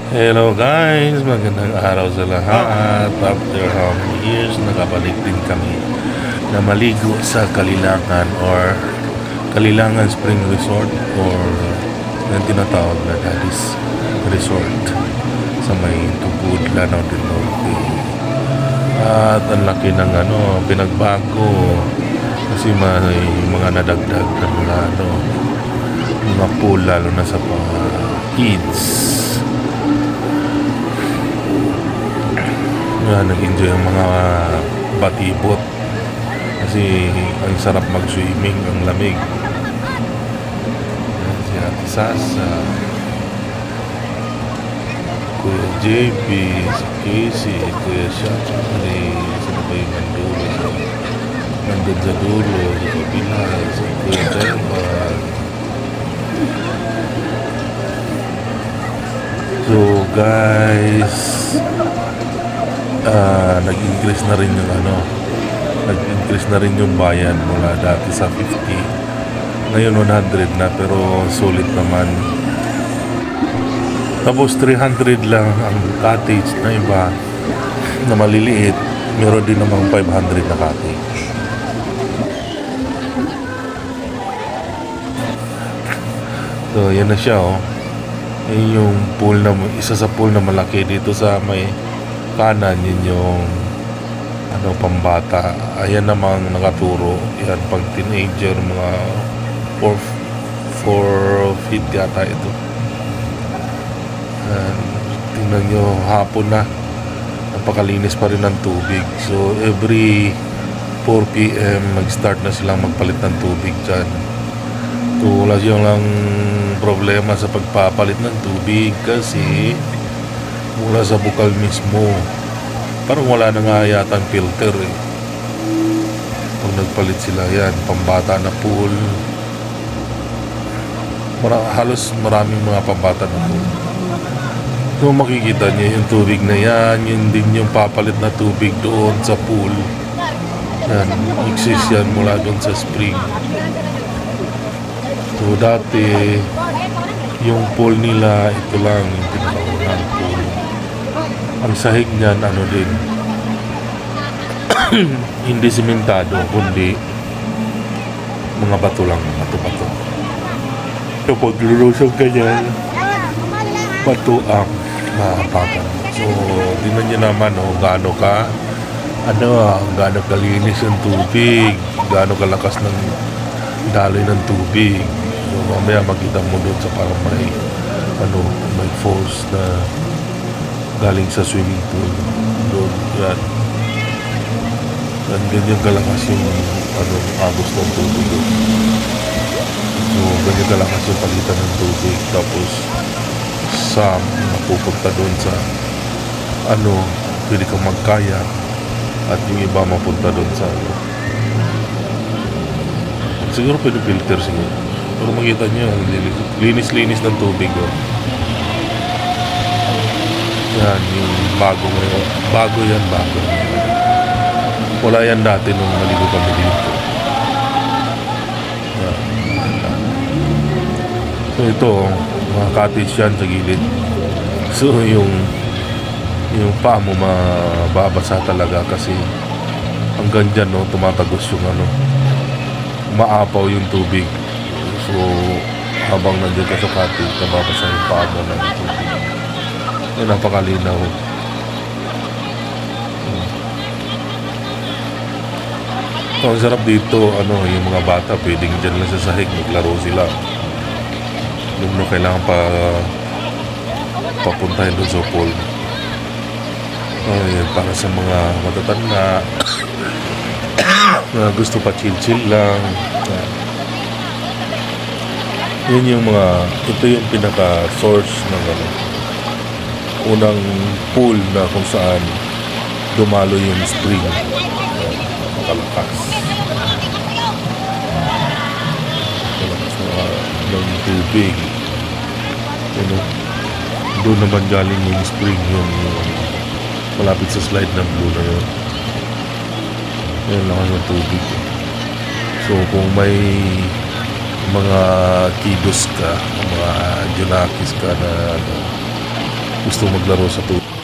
Hello guys, magandang araw sa lahat. After how many years, nakabalik din kami na maligo sa Kalilangan or Kalilangan Spring Resort or yung tinatawag na Daddy's Resort sa may Tubod, Lanao del Norte. At ang laki ng pinagbago kasi may mga nadagdag na mga pool lalo na sa mga kids. Nag-enjoy ang mga batibot kasi ang sarap mag-swimming, ang lamig. Yan, si Ate Sasa, Kuya JP, si Casey, Kuya Shakari, sino ba yung nandun sa dulo, si Kabila, si Kuya Taiwan. So guys, nag-increase na rin yung nag-increase na rin yung bayan mula dati sa 50 ngayon 100 na, pero sulit naman. Tapos 300 lang ang cottage na iba na maliliit, meron din namang 500 na cottage. So yan na siya yung pool na isa sa pool na malaki dito sa may kanan. Yun yung pambata. Ayan namang nakaturo, yan pang teenager, mga 4 feet yata ito. Tingnan nyo, hapon na, napakalinis pa rin ng tubig. So every 4 p.m. mag-start na silang magpalit ng tubig dyan. So wala siyang lang problema sa pagpapalit ng tubig kasi mula sa bukal mismo, parang wala na nga yata ang filter pag nagpalit sila. Yan, pambata na pool, halos maraming mga pambata na pool. So makikita niyo yung tubig na yan, yun din yung papalit na tubig doon sa pool. Yan, exist yan mula doon sa spring. So dati yung pool nila, ito lang yung pinakaunang pool. Ang sahig niyan din hindi simentado kundi mga bato lang, bato. So pag lulusog ka dyan, bato ang mahapakan. So tingnan nyo naman gaano kalinis yung tubig, gaano kalakas ng daloy ng tubig. So mamaya makita mo doon sa parang may falls na galing sa swimming pool doon. Yan, ganyan kalakas yung agos ng tubig doon. So ganyan kalakas yung palitan ng tubig. Tapos sa mapupunta doon sa pwede kang magkaya, at yung iba mapunta doon sa siguro pwede filter siguro, pero makita nyo linis ng tubig yan, yung bago yan. Wala yan dati nung maligo kami dito. Yan. So ito, mga cottage yan sa gilid. So yung paa mo mababasa talaga kasi hanggang dyan tumatagos yung maapaw yung tubig. So habang nandiyan ka sa cottage, nababasa yung paa mo ng tubig. Yan, napakalinaw. So, ang sarap dito, yung mga bata pwedeng dyan lang sa sahig maglaro sila. Hindi mo kailangan papuntahin doon sa pool. Yan, para sa mga matatanda na gusto pa chill lang. Yan yung ito yung pinaka source ng unang pool na kung saan dumalo yung spring. Makalakas ng tubig. Doon naman galing yung spring, yung malapit sa slide ng blue na yun. Yan lang yung tubig. So kung may mga kiddos ka, mga junakis ka na gusto maglaro sa tubig.